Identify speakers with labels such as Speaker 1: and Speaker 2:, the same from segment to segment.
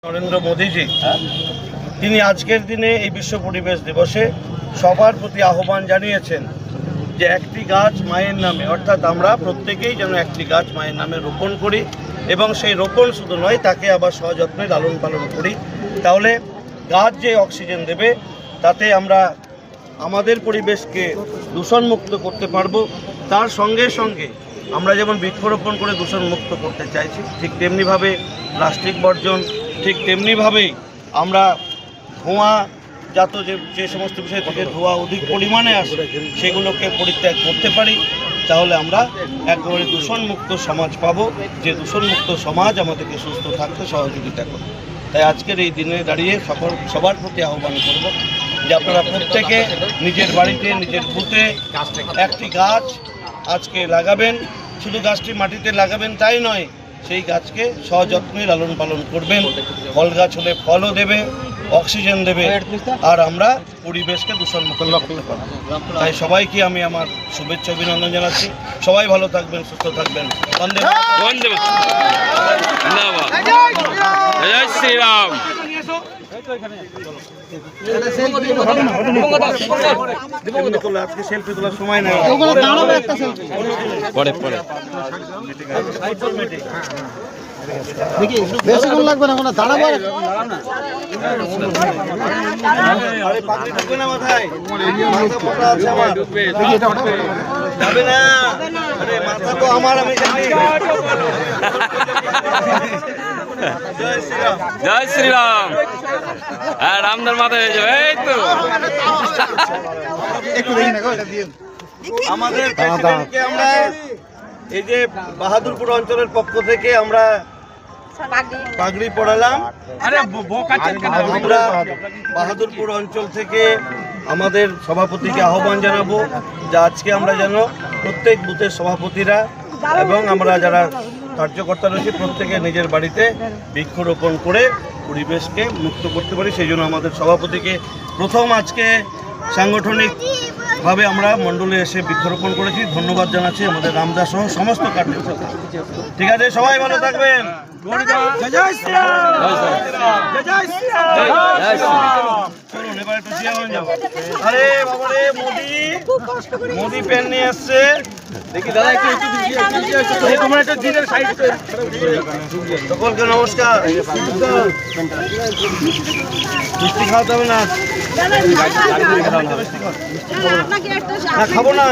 Speaker 1: নরেন্দ্র মোদীজি তিনি আজকের দিনে এই বিশ্ব পরিবেশ দিবসে সবার প্রতি আহ্বান জানিয়েছেন যে একটি গাছ মায়ের নামে, অর্থাৎ আমরা প্রত্যেকেই যেন একটি গাছ মায়ের নামে রোপণ করি এবং সেই রোপণ শুধু নয়, তাকে আবার সযত্নে লালন পালন করি। তাহলে গাছ যে অক্সিজেন দেবে তাতে আমরা আমাদের পরিবেশকে দূষণমুক্ত করতে পারবো। তার সঙ্গে সঙ্গে আমরা যেমন বৃক্ষরোপণ করে দূষণমুক্ত করতে চাইছি, ঠিক তেমনিভাবে প্লাস্টিক বর্জন, ঠিক তেমনিভাবেই আমরা ধোঁয়াজাত যে সমস্ত বিষয় থেকে ধোঁয়া অধিক পরিমাণে আসে সেগুলোকে পরিত্যাগ করতে পারি। তাহলে আমরা একেবারে দূষণমুক্ত সমাজ পাবো, যে দূষণমুক্ত সমাজ আমাদেরকে সুস্থ থাকতে সহযোগিতা করবে। তাই আজকের এই দিনে দাঁড়িয়ে সবার প্রতি আহ্বান করব যে আপনারা প্রত্যেকে নিজের বাড়িতে, নিজের বুথে একটি গাছ আজকে লাগাবেন। শুধু গাছটি মাটিতে লাগাবেন তাই নয়, সেই গাছকে সযত্নে লালন পালন করবেন। ফল গাছ হলে ফলও দেবে, অক্সিজেন দেবে, আর আমরা পরিবেশকে দূষণমুক্ত করতে পারব। তাই সবাইকে আমি আমার শুভেচ্ছা অভিনন্দন জানাচ্ছি। সবাই ভালো থাকবেন, সুস্থ থাকবেন। বন্দে
Speaker 2: জয় শ্রীরাম।
Speaker 1: আজকে সেলফি তোলার সময় নেই,
Speaker 2: পরে
Speaker 3: বেশিক্ষণ লাগবে না, কোনো দাঁড়াবো।
Speaker 1: আরে পাগড়ি ঢুকবে না মাথায়, মাথা আছে আমার, যাবে না। আরে মাথা তো আমার, আমি জানি। জয় শ্রীরাম।
Speaker 2: জয় শ্রীরাম। হ্যাঁ, রামদার মাথায় হয়ে যাবে। এই তো
Speaker 1: আমাদের প্রেসিডেন্টকে আমরা এই যে বাহাদুরপুর অঞ্চলের পক্ষ থেকে আমরা পাগড়ি পড়ালাম। আমরা বাহাদুরপুর অঞ্চল থেকে আমাদের সভাপতিকে আহ্বান জানাবো যে আজকে আমরা যেন প্রত্যেক বুথের সভাপতিরা এবং আমরা যারা কার্যকর্তা রয়েছে প্রত্যেকে নিজের বাড়িতে বৃক্ষরোপণ করে পরিবেশকে মুক্ত করতে পারি। সেই জন্য আমাদের সভাপতিকে প্রথম আজকে সাংগঠনিকভাবে আমরা মণ্ডলে এসে বৃক্ষরোপণ করেছি। ধন্যবাদ জানাচ্ছি আমাদের রামদাস সহ সমস্ত কার্যকর্তা। ঠিক আছে, সবাই ভালো থাকবেন। চলুন এবার একটু চেয়ারম্যান যাবো। আরে বাবা রে, মোদি পেন নিয়ে আসছে। দেখি দাদা তোমার একটা দিনের সাইড। সকলকে নমস্কার। মিষ্টি খাওয়াতে হবে না, খাবো না,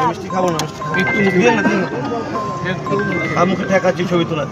Speaker 1: মিষ্টি খাবো না, মুখে ঠেকাচ্ছি ছবি তোলা।